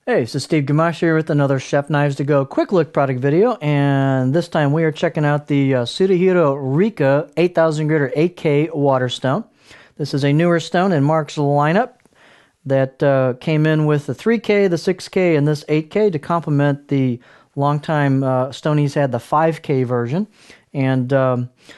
Hey, this is Steve Gamache here with another Chef Knives to Go quick look product video, and this time we are checking out the Suehiro Rika 8000 grit or 8K water stone. This is a newer stone in Mark's lineup that came in with the 3K, the 6K, and this 8K to complement the longtime stone he's had, the 5K version. And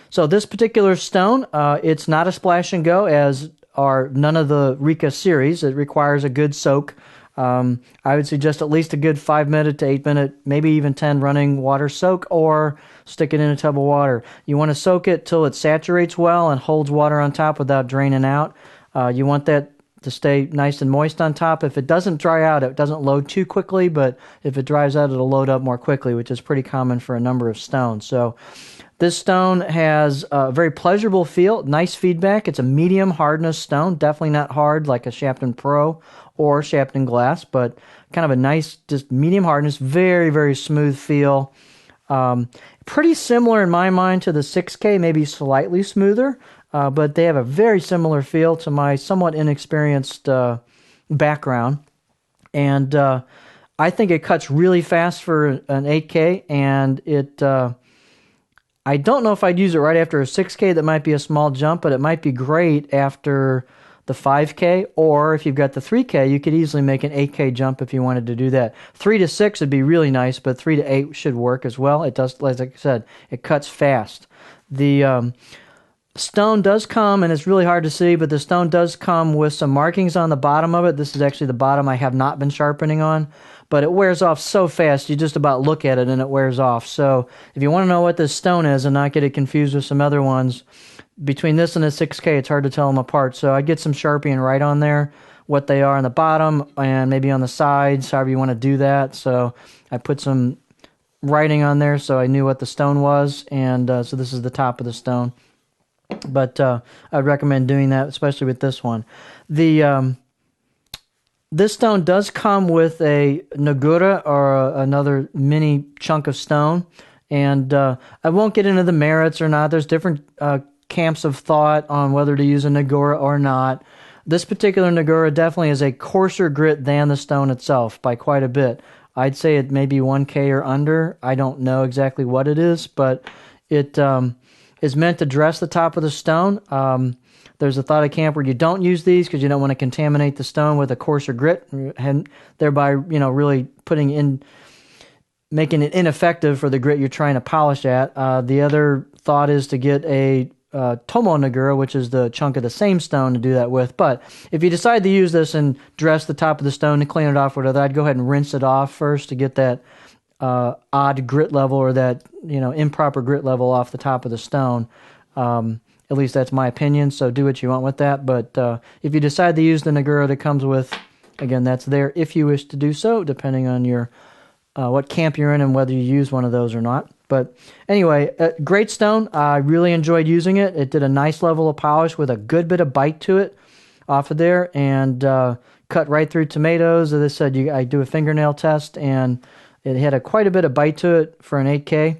so this particular stone, it's not a splash and go as are none of the Rika series. It requires a good soak. I would suggest at least a good 5-minute to 8-minute, maybe even 10 running water soak, or stick it in a tub of water. You want to soak it till it saturates well and holds water on top without draining out. You want that to stay nice and moist on top. If it doesn't dry out, it doesn't load too quickly, but if it dries out, it'll load up more quickly, which is pretty common for a number of stones. So this stone has a very pleasurable feel, nice feedback. It's a medium hardness stone, definitely not hard like a Shapton Pro or Shapton Glass, but kind of a nice, just medium hardness, very, very smooth feel. Pretty similar in my mind to the 6K, maybe slightly smoother, but they have a very similar feel to my somewhat inexperienced background. And I think it cuts really fast for an 8K, and it... I don't know if I'd use it right after a 6K. That might be a small jump, but it might be great after the 5K, or if you've got the 3K, you could easily make an 8K jump if you wanted to do that. 3 to 6 would be really nice, but 3 to 8 should work as well. It does, like I said, it cuts fast. The stone does come, and it's really hard to see, but the stone does come with some markings on the bottom of it. This is actually the bottom I have not been sharpening on, but it wears off so fast, you just about look at it and it wears off. So if you want to know what this stone is and not get it confused with some other ones, between this and the 6K, it's hard to tell them apart. So I get some Sharpie right on there, what they are on the bottom and maybe on the sides, however you want to do that. So I put some writing on there so I knew what the stone was, and so this is the top of the stone. But I'd recommend doing that, especially with this one. This stone does come with a Nagura or another mini chunk of stone, and I won't get into the merits or not. There's different camps of thought on whether to use a Nagura or not. This particular Nagura definitely is a coarser grit than the stone itself by quite a bit. I'd say it may be 1K or under. I don't know exactly what it is, but it is meant to dress the top of the stone. There's a thought of camp where you don't use these because you don't want to contaminate the stone with a coarser grit, and thereby, really making it ineffective for the grit you're trying to polish at. The other thought is to get a Tomo Nagura, which is the chunk of the same stone to do that with. But if you decide to use this and dress the top of the stone to clean it off with it, I'd go ahead and rinse it off first to get that odd grit level or that improper grit level off the top of the stone. At least that's my opinion, so do what you want with that. But if you decide to use the Nagura that comes with, again, that's there if you wish to do so, depending on your what camp you're in and whether you use one of those or not. But anyway, great stone. I really enjoyed using it. It did a nice level of polish with a good bit of bite to it off of there, and cut right through tomatoes. As I said, I do a fingernail test, and it had quite a bit of bite to it for an 8K.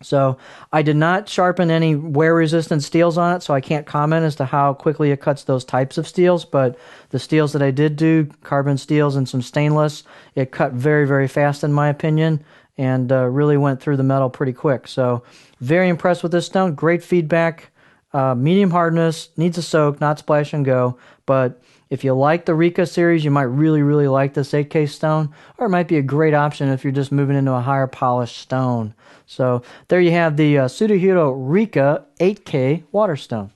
So I did not sharpen any wear-resistant steels on it, so I can't comment as to how quickly it cuts those types of steels. But the steels that I did do, carbon steels and some stainless, it cut very, very fast in my opinion, and really went through the metal pretty quick. So very impressed with this stone. Great feedback, medium hardness, needs a soak, not splash and go. But if you like the Rika series, you might really, really like this 8K stone, or it might be a great option if you're just moving into a higher polished stone. So there you have the Suehiro Rika 8K water stone.